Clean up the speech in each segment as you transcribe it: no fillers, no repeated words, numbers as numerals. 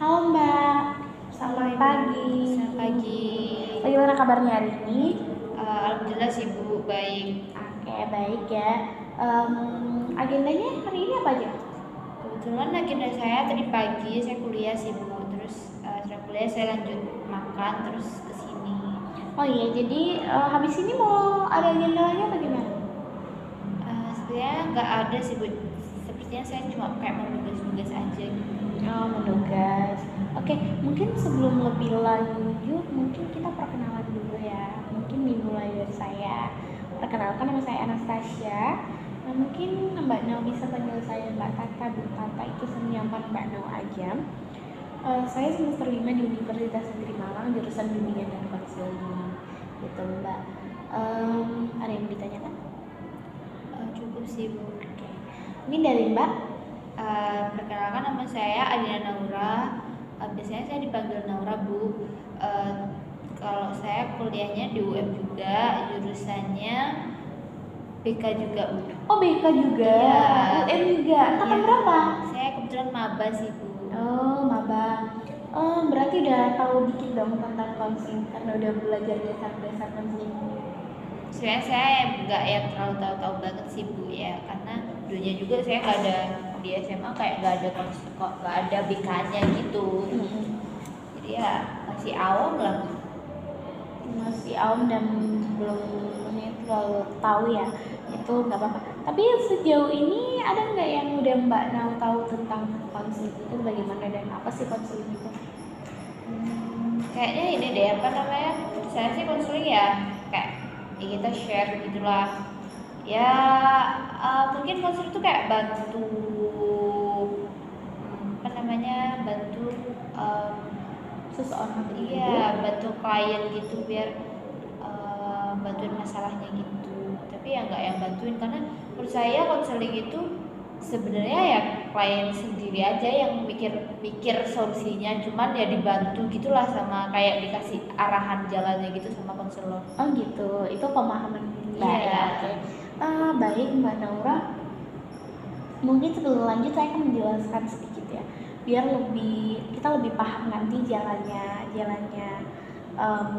Halo Mbak, Halo selamat Ibu, pagi. selamat pagi. Bagaimana kabarnya hari ini? Alhamdulillah sih Bu, baik. Oke, baik ya. Agendanya hari ini apa aja? Kebetulan agenda saya tadi pagi saya kuliah sih Bu, terus setelah kuliah saya lanjut makan terus ke sini. Oh iya, jadi habis ini mau ada agenda lagi apa gimana? Sebenarnya nggak ada sih Bu, sepertinya saya cuma kayak mau nugas-nugas aja gitu. Oh, menugas. Oke, mungkin sebelum lebih lanjut, mungkin kita perkenalan dulu ya. Mungkin dimulai dari saya. Perkenalkan, nama saya Anastasia. Nah, mungkin Mbak Nau bisa panggil saya Mbak Tata, Bu Tata, itu senyaman Mbak Nau aja. Saya semester 5 di Universitas Negeri Malang, jurusan Bimbingan dan Konseling. Gitu Mbak. Ada yang ditanyakan? Cukup sih Bu. Oke. Ini dari Mbak. Perkenalkan nama saya Adina Naura. Biasanya saya dipanggil Naura Bu. Kalau saya kuliahnya di UM juga, jurusannya BK juga Bu. Oh, BK juga. Iya. UM juga. Angkatan Iya. berapa? Saya kebetulan maba sih Bu. Oh, maba. Berarti udah tahu dikit dong tentang konseling karena udah belajar dasar-dasar konseling. Sebenarnya saya nggak yang terlalu tahu-tahu banget sih Bu ya, karena dulunya juga saya nggak ada di SMA kayak nggak ada kok nggak ada BK-nya gitu. Jadi ya masih awam lah. Masih awam dan belum ini terlalu tahu ya, itu nggak apa-apa. Tapi sejauh ini ada nggak yang udah Mbak Nau tahu tentang konseling itu bagaimana dan apa sih konseling itu? Kayaknya ini deh apa namanya? Saya sih konseling ya kayak ya kita share gitulah. Ya mungkin konseling itu kayak bantu apa namanya? Bantu Seseorang iya bantu klien gitu biar bantuin masalahnya gitu, tapi ya nggak yang bantuin karena menurut saya konseling itu sebenarnya ya klien sendiri aja yang mikir solusinya, cuman ya dibantu gitulah sama kayak dikasih arahan jalannya gitu sama konselor. Oh gitu, itu pemahaman Mbak Iya. ya. Oke. Baik Mbak Naura, mungkin sebelum lanjut saya akan menjelaskan sedikit ya, biar kita lebih paham nanti jalannya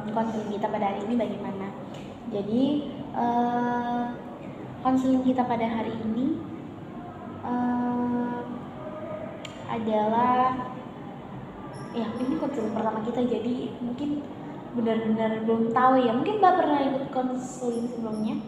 konseling kita pada hari ini bagaimana. Jadi konseling kita pada hari ini adalah ya ini konseling pertama kita, jadi mungkin benar-benar belum tahu ya. Mungkin Mbak pernah ikut konseling sebelumnya?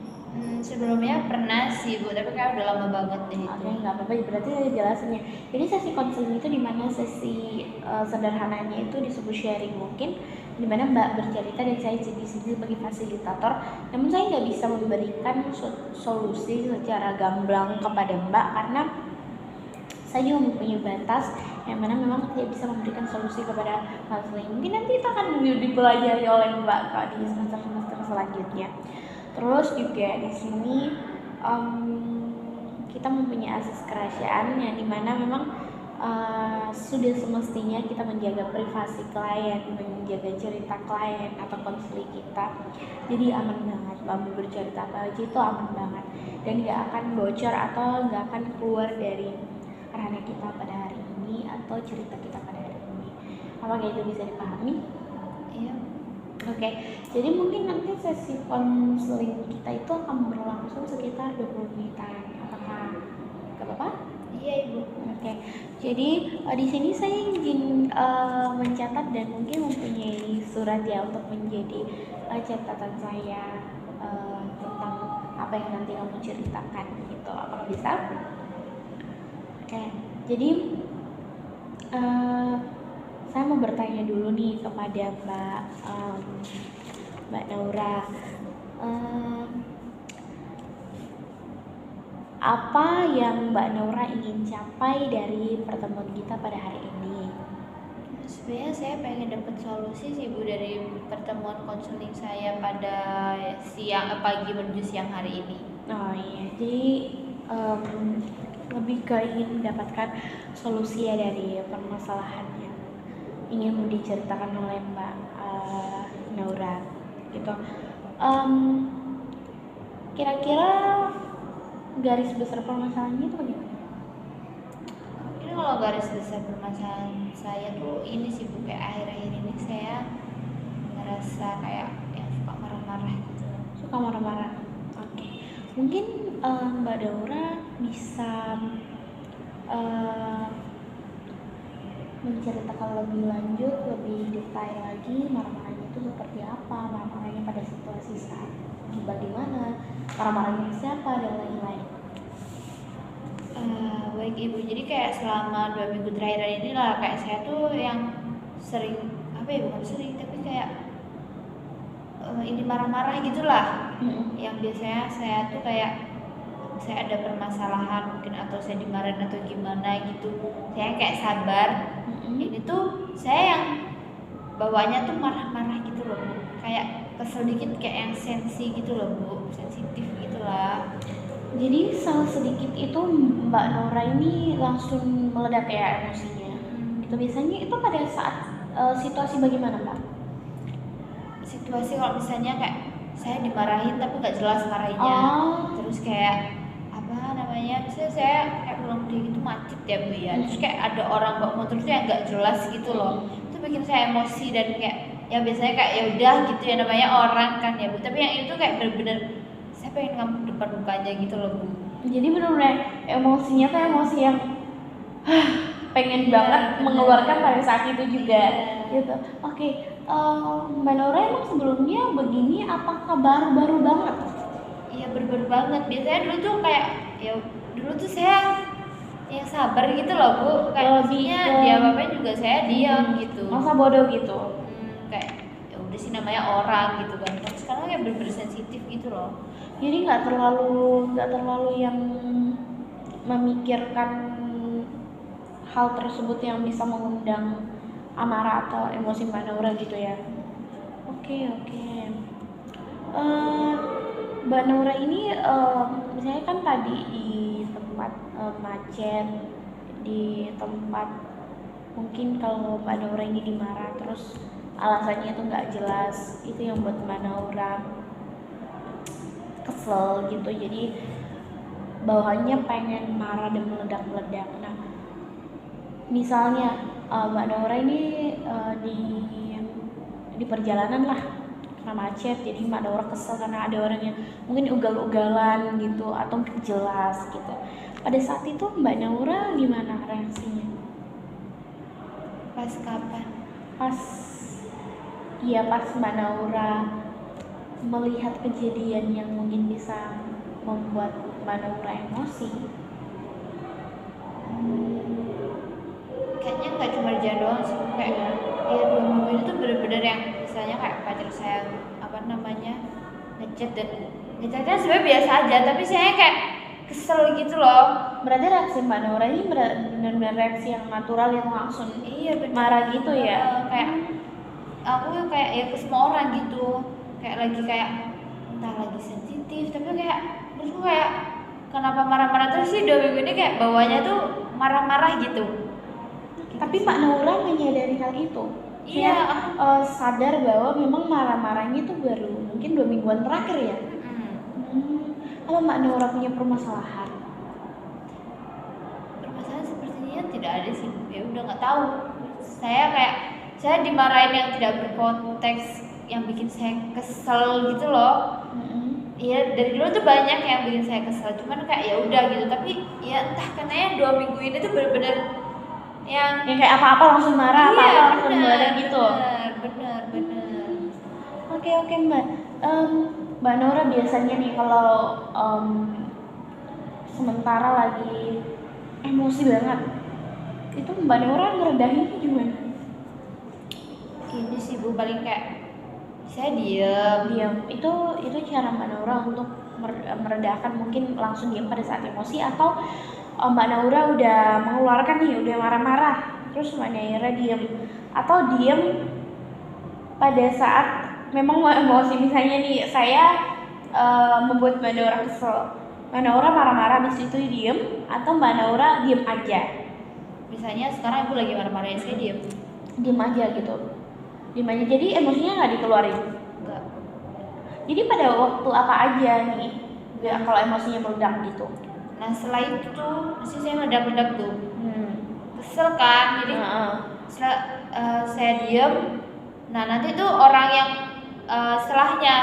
Sebelumnya pernah sih Bu, tapi kan udah lama banget deh itu. Oke, nggak apa-apa, berarti saya jelasinnya. Jadi sesi konseling itu dimana sesi sederhananya itu disebut sharing, mungkin dimana Mbak bercerita dan saya jadi sebagai fasilitator. Namun saya nggak bisa memberikan solusi secara gamblang kepada Mbak karena saya juga mempunyai batas yang mana memang tidak bisa memberikan solusi kepada konseling. Mungkin nanti itu akan dipelajari oleh Mbak di semester selanjutnya. Terus juga di sini kita mempunyai asas kerahasiaan yang dimana memang sudah semestinya kita menjaga privasi klien, menjaga cerita klien atau konseling kita. Jadi aman banget, Mbak bercerita apa aja itu aman banget dan nggak akan bocor atau nggak akan keluar dari ranah kita pada hari ini atau cerita kita pada hari ini. Apakah itu bisa dipahami? Iya. Oke, jadi mungkin nanti sesi konseling kita itu akan berlangsung sekitar 20 menitan. Apakah gak apa-apa? Iya Ibu. Oke, jadi di sini saya ingin mencatat dan mungkin mempunyai surat ya untuk menjadi catatan saya tentang apa yang nanti kamu ceritakan gitu. Apakah bisa? Oke, jadi saya mau bertanya dulu nih kepada Mbak Naura, apa yang Mbak Naura ingin capai dari pertemuan kita pada hari ini? Sebenarnya saya pengen dapat solusi sih Bu dari pertemuan konseling saya pada pagi menuju siang hari ini. Oh iya, jadi lebih ke ingin mendapatkan solusi ya dari permasalahan yang ingin diceritakan oleh Mbak Naura gitu. Kira-kira garis besar permasalahannya itu bagaimana? Kira kalau garis besar permasalahan saya tuh ini sih Bu, kayak akhir-akhir ini saya ngerasa kayak yang suka marah-marah gitu. Suka marah-marah. Oke. Mungkin Mbak Daura bisa eh, menceritakan lebih lanjut, lebih detail lagi marah-marahnya itu seperti apa, marah-marahnya pada situasi saat bagaimana, marah-marahnya ke siapa dan lain-lain. Baik Ibu, jadi kayak selama 2 minggu terakhir ini lah kayak saya tuh yang sering apa ya, bukan sering tapi kayak ini marah-marah gitulah. Yang biasanya saya tuh kayak saya ada permasalahan mungkin atau saya dimarahin atau gimana gitu, saya kayak sabar. Ini tuh saya yang bawanya tuh marah-marah gitu loh Bu, kayak kesel dikit, kayak yang sensi gitu loh Bu, sensitif gitulah. Jadi salah sedikit itu Mbak Nora ini langsung meledak ya emosinya. Itu biasanya itu pada saat situasi bagaimana Mbak? Situasi kalau misalnya kayak saya dimarahin tapi nggak jelas marahnya, terus kayak apa namanya, misalnya saya kayak pulang pergi gitu macet ya Bu ya, terus kayak ada orang bawa motor tuh yang nggak jelas gitu loh, itu bikin saya emosi dan kayak ya biasanya kayak ya udah gitu ya, namanya orang kan ya Bu, tapi yang itu kayak bener-bener saya pengen ngamuk depan mukanya gitu loh Bu. Jadi benar-benar emosinya tuh emosi yang pengen banget mengeluarkan pada saat itu juga gitu. Oke, Mbak Nora emang sebelumnya begini apakah baru-baru banget? Iya baru-baru banget, biasanya dulu tuh kayak ya dulu tuh saya yang sabar gitu loh Bu, kayak maksudnya dia apa-apa juga saya diam gitu, masa bodoh gitu. Kayak ya udah sih namanya orang gitu kan. Tapi sekarang kayak bener-bener sensitif gitu loh. Jadi nggak terlalu yang memikirkan hal tersebut yang bisa mengundang amarah atau emosi Mbak Nora gitu ya. Oke. Mbak Nora ini misalnya kan tadi di tempat macet, di tempat mungkin kalau Mbak Nora ini dimarah terus alasannya itu nggak jelas, itu yang buat Mbak Nora kesel gitu, jadi bawahannya pengen marah dan meledak-meledak. Nah misalnya Mbak Nora ini di perjalanan lah karena macet, jadi Mbak Nora kesel karena ada orang yang mungkin ugal-ugalan gitu atau nggak jelas gitu. Pada saat itu Mbak Nora gimana reaksinya? Pas kapan? Pas Mbak Nora melihat kejadian yang mungkin bisa membuat Mbak Nora emosi. Kayaknya nggak cuma di jalan doang sih, kayak ya 2 minggu itu tuh bener-bener yang misalnya kayak pacar saya apa namanya ngechat dan ngechatnya sebenarnya biasa aja, tapi saya kayak kesel gitu loh. Berarti reaksi Mbak Nora ini benar-benar reaksi yang natural, yang langsung marah gitu ya? Kayak aku kayak ya ke semua orang gitu, kayak lagi kayak entah lagi sensitif, tapi kayak terusku kayak kenapa marah-marah terus sih 2 minggu ini, kayak bawahnya tuh marah-marah gitu. Tapi Mbak Nora menyadari hal itu. Iya. Sadar bahwa memang marah-marahnya itu baru mungkin 2 mingguan terakhir ya. Apa Mbak Nora punya permasalahan? Permasalahan sepertinya tidak ada sih. Ya udah nggak tahu. Saya dimarahin yang tidak berkonteks, yang bikin saya kesel gitu loh. Iya, dari dulu tuh banyak yang bikin saya kesel, cuman kayak ya udah gitu. Tapi ya entah karena yang 2 minggu ini tuh bener-bener yang kayak apa-apa langsung marah, apa-apa langsung marah gitu. Bener. Oke Mbak. Mbak Nora biasanya nih kalau sementara lagi emosi banget, itu Mbak Nora ngeredahinnya gimana? Ini sih Bu, paling kayak saya diam. Itu cara Mbak Nora untuk meredakan, mungkin langsung diam pada saat emosi, atau Mbak Nora udah mengeluarkan nih, udah marah-marah terus Mbak Nora diam, atau diam pada saat memang emosi. Misalnya nih saya membuat Mbak Nora kesel, Mbak Nora marah-marah habis itu diam, atau Mbak Nora diam aja? Misalnya sekarang aku lagi marah-marah, saya diam aja gitu, diam aja, jadi emosinya nggak dikeluarin? Enggak. Jadi pada waktu apa aja nih kalau emosinya meledak gitu? Nah setelah itu tuh mesti saya meledak-ledak tuh. kesel kan, jadi setelah saya diem, nah nanti tuh orang yang setelahnya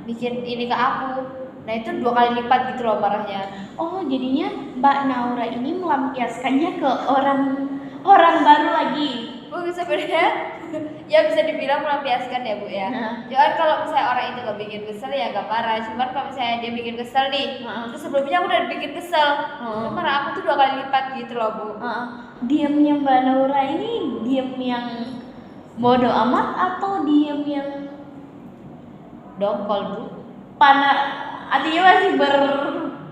bikin ini ke aku, nah itu 2 kali lipat gitu loh marahnya. Oh, jadinya Mbak Naura ini melampiaskannya ke orang baru lagi. Bu sebenarnya ya bisa dibilang melampiaskan ya Bu ya. Cuman kalau misalnya orang itu gak bikin kesel ya gak marah. Cuman kalau misalnya dia bikin kesel nih, terus sebelumnya aku udah bikin kesel, terus marah aku tuh 2 kali lipat gitu loh Bu. Diamnya Mbak Naura ini diam yang bodoh amat atau diam yang dongkol Bu? artinya masih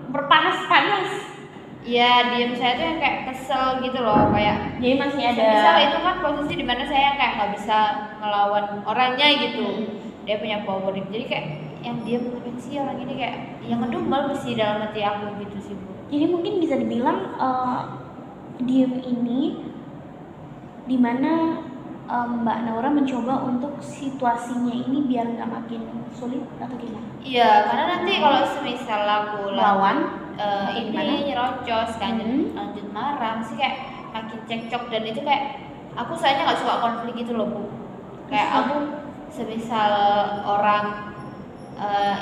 berpanas-panas. Iya, diam saya tuh yang kayak kesel gitu loh, kayak jadi masih ada. Misal itu kan posisi dimana saya kayak nggak bisa ngelawan orangnya gitu. Dia punya power, jadi kayak yang diam apa sih orang ini, kayak yang ngedumel mesti dalam hati aku gitu sih Bu. Jadi mungkin bisa dibilang diam ini dimana Mbak Naura mencoba untuk situasinya ini biar nggak makin sulit atau gimana? Iya, karena nanti kalau semisal aku lawan ini nyerocos kan, lanjut marah, sih kayak makin cekcok, dan itu kayak aku soalnya nggak suka konflik gitu loh Bu. Kayak aku semisal orang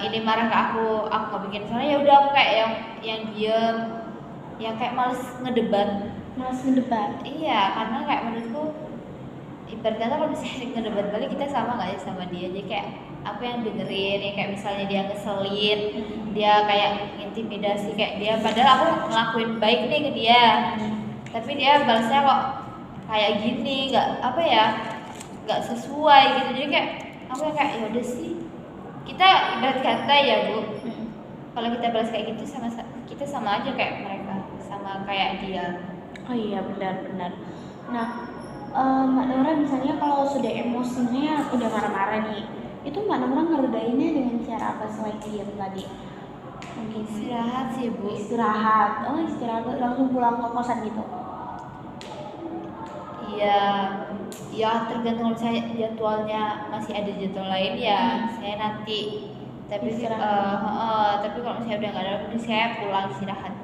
ini marah ke aku nggak bikin salah, ya udah aku kayak yang diem, yang kayak males ngedebat. Iya, karena kayak menurutku ibaratnya kalau misalnya ngedebat balik, kita sama nggak ya sama dia, jadi kayak aku yang dengerin, ya kayak misalnya dia ngeselin, dia kayak intimidasi kayak dia, padahal aku ngelakuin baik nih ke dia, tapi dia balasnya kok kayak gini, nggak sesuai gitu. Jadi kayak aku yang kayak yaudah sih, kita ibarat kata ya Bu, kalau kita balas kayak gitu kita sama aja kayak mereka, sama kayak dia. Oh iya, benar-benar. Nah, Mbak Naura misalnya kalau sudah emosinya udah marah-marah nih, itu Mbak Naura ngeredainnya dengan cara apa selain diam tadi? Mungkin istirahat sih Bu. Istirahat langsung pulang ke kosan gitu? Iya, ya tergantung kalau saya jadwalnya masih ada jadwal lain ya saya nanti. Tapi tapi kalau misalnya udah nggak ada, saya pulang istirahat.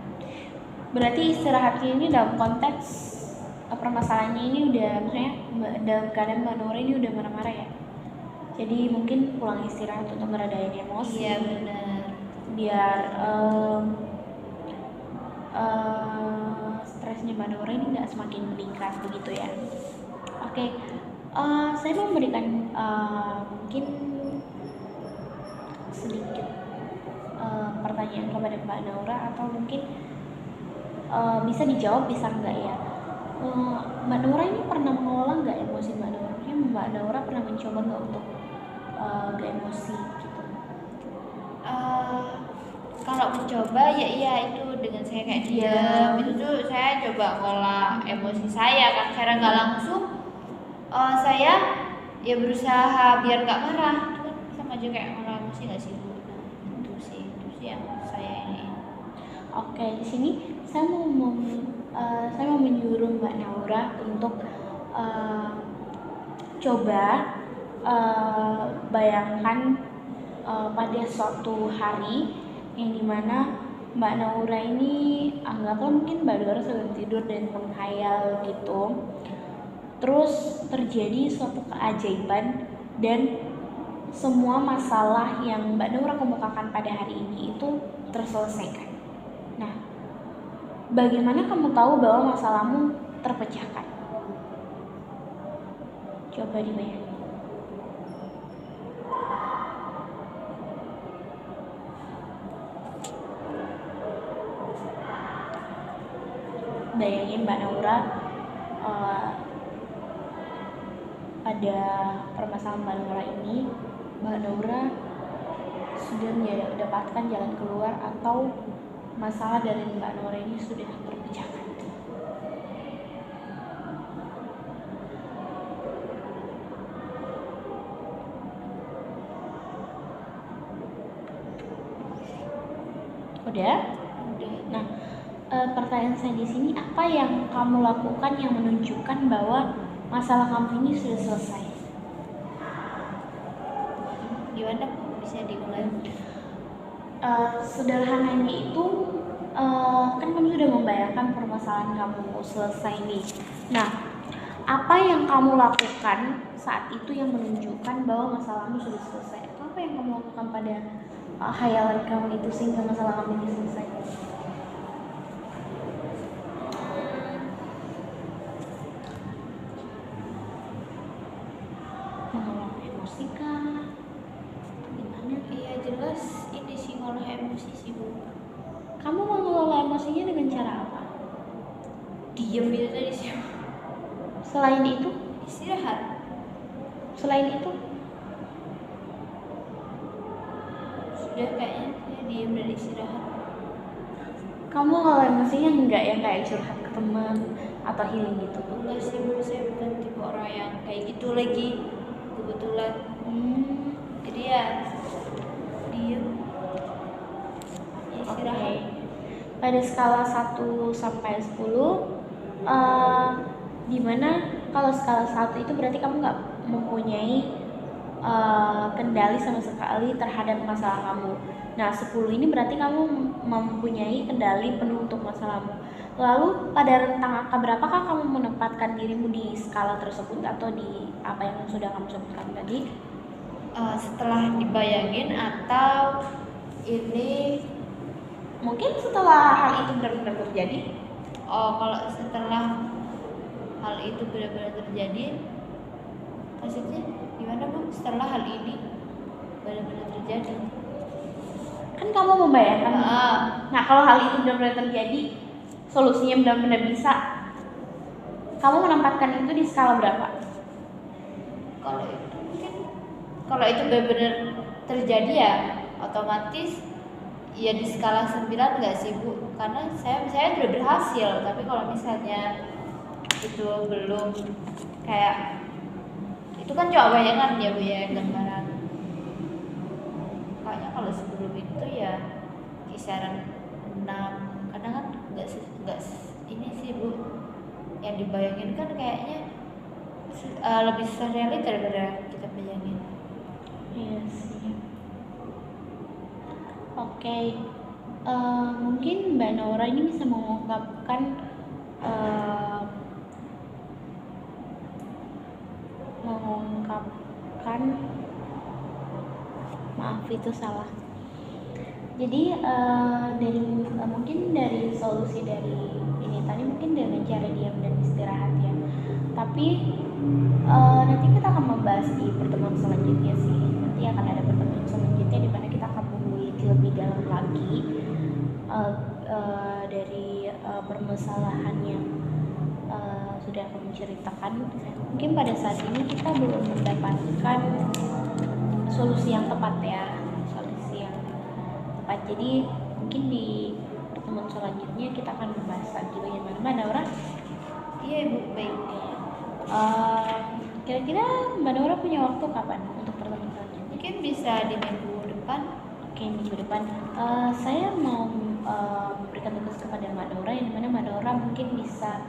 Berarti istirahatnya ini dalam konteks permasalahannya ini udah, maksudnya dalam keadaan Mbak Naura ini udah marah-marah ya, jadi mungkin pulang istirahat untuk meredain emosi. Iya benar, biar stresnya Mbak Naura ini nggak semakin meningkat begitu ya. Oke, saya mau memberikan mungkin sedikit pertanyaan kepada Mbak Naura, atau mungkin bisa dijawab bisa enggak ya. Mbak Naura ini pernah mengelola nggak emosi Mbak Naura? Mbak Naura pernah mencoba nggak untuk nggak emosi gitu? Kalau mencoba ya iya, itu dengan saya kayak diam, itu tuh saya coba ngolah emosi saya kan secara nggak langsung. Saya ya berusaha biar nggak marah, itu kan sama aja kayak ngolah emosi nggak sih Bu? Nah, itu sih yang saya ini. Oke, di sini saya mau menyuruh Mbak Naura untuk coba bayangkan pada suatu hari yang dimana Mbak Naura ini, anggaplah mungkin Mbak Naura sedang tidur dan menghayal gitu, terus terjadi suatu keajaiban dan semua masalah yang Mbak Naura kemukakan pada hari ini itu terselesaikan. Nah, bagaimana kamu tahu bahwa masalahmu terpecahkan? Coba dibayangkan. Bayangin Mbak Naura pada permasalahan Mbak Naura ini, Mbak Naura sudah mendapatkan jalan keluar, atau masalah dari Mbak Naura ini sudah terpecahkan. Udah? Nah, pertanyaan saya di sini, apa yang kamu lakukan yang menunjukkan bahwa masalah kamu ini sudah selesai? Gimana bisa diulang? Sederhananya itu, kan kamu sudah membayangkan permasalahan kamu selesai nih. Nah, apa yang kamu lakukan saat itu yang menunjukkan bahwa masalahmu sudah selesai? Atau apa yang kamu lakukan pada hayalan kamu itu sehingga masalah kamu ini selesai? Mengelola emosi kah? Gimana? Iya jelas ini sih ngolah emosi sih Bu. Kamu mengelola emosinya dengan cara apa? Diem gitu tadi sih. Selain itu? Istirahat. Selain itu? Sudah kayaknya saya diem dan istirahat. Kamu mengelola emosinya enggak yang kayak curhat ke teman atau healing gitu? Enggak sih Bu, saya bukan tipe orang yang kayak gitu lagi kebetulan. Jadi ya diem. Ya, istirahat. Okay. Pada skala 1 sampai 10, dimana kalau skala 1 itu berarti kamu nggak mempunyai kendali sama sekali terhadap masalah kamu. Nah, 10 ini berarti kamu mempunyai kendali penuh untuk masalahmu. Lalu pada rentang angka berapakah kamu menempatkan dirimu di skala tersebut atau di apa yang sudah kamu sebutkan tadi? Setelah dibayangin atau ini Mungkin setelah hal itu benar-benar terjadi? kalau setelah hal itu benar-benar terjadi, maksudnya gimana Bu? Setelah hal ini benar-benar terjadi, Kan kamu membayangkan. Nah, kalau hal itu benar-benar terjadi, solusinya benar-benar bisa, kamu menempatkan itu di skala berapa? kalau itu mungkin kalau itu benar-benar terjadi ya otomatis ya di skala 9 nggak sih Bu? Karena saya udah berhasil, tapi kalau misalnya itu belum, kayak itu kan cuma bayangan ya Bu ya, gambaran. Kayaknya kalau sebelum itu ya kisaran 6, karena kan nggak ini sih Bu, yang dibayangin kan kayaknya lebih realita daripada kita bayangin. Iya sih. Oke. Mungkin Mbak Nora ini bisa mengungkapkan maaf itu salah. Jadi dari mungkin dari solusi dari ini tadi mungkin dengan cara diam dan istirahat ya. Tapi nanti kita akan membahas di pertemuan selanjutnya sih. Nanti akan ada pertemuan selanjutnya di mana kita akan mengulik lebih dalam lagi dari permasalahan yang sudah kamu ceritakan. Mungkin pada saat ini kita belum mendapatkan solusi yang tepat ya, solusi yang tepat. Jadi mungkin di pertemuan selanjutnya kita akan membahas lagi bagaimana Mbak Naura. Iya Ibu, baik. Kira-kira Mbak Naura punya waktu kapan untuk pertemuan selanjutnya? Mungkin bisa di minggu depan. Oke, minggu depan. Saya mau memberikan tugas kepada Mbak Naura, yang dimana Mbak Naura mungkin bisa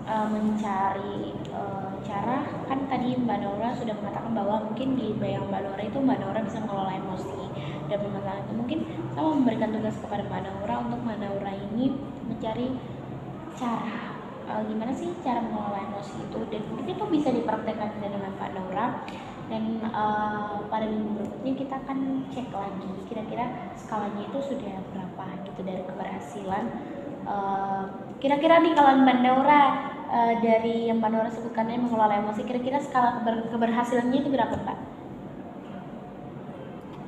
mencari cara. Kan tadi Mbak Naura sudah mengatakan bahwa mungkin di bayang Mbak Naura itu Mbak Naura bisa mengelola emosi dan permasalahan itu. Mungkin saya mau memberikan tugas kepada Mbak Naura untuk Mbak Naura ini mencari cara gimana sih cara mengelola emosi itu, dan mungkin itu bisa dipraktekkan dengan Mbak Naura. Dan pada minggu berikutnya kita akan cek lagi kira-kira skalanya itu sudah berapa gitu dari keberhasilan. Kira-kira di kalau Mbak Naura dari yang Mbak Naura sebutkan yang mengelola emosi, kira-kira skala keberhasilannya itu berapa Mbak?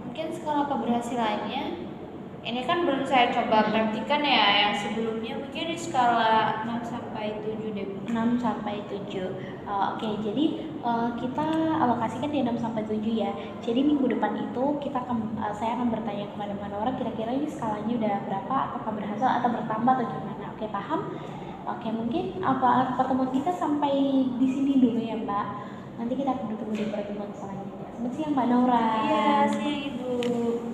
Mungkin skala keberhasilannya ini kan belum saya coba praktikan ya, yang sebelumnya mungkin di skala 6 sampai 7 deh. 6 sampai 7. Oke, jadi kita alokasikan di 6 sampai 7 ya. Jadi minggu depan itu saya akan bertanya kepada Mbak Naura kira-kira ini skalanya udah berapa, apakah berhasil atau bertambah atau gimana. Oke, paham? Oke, mungkin pertemuan kita sampai di sini dulu ya Mbak. Nanti kita akan bertemu di pertemuan selanjutnya. Selamat siang Mbak Naura. Iya, siang Ibu.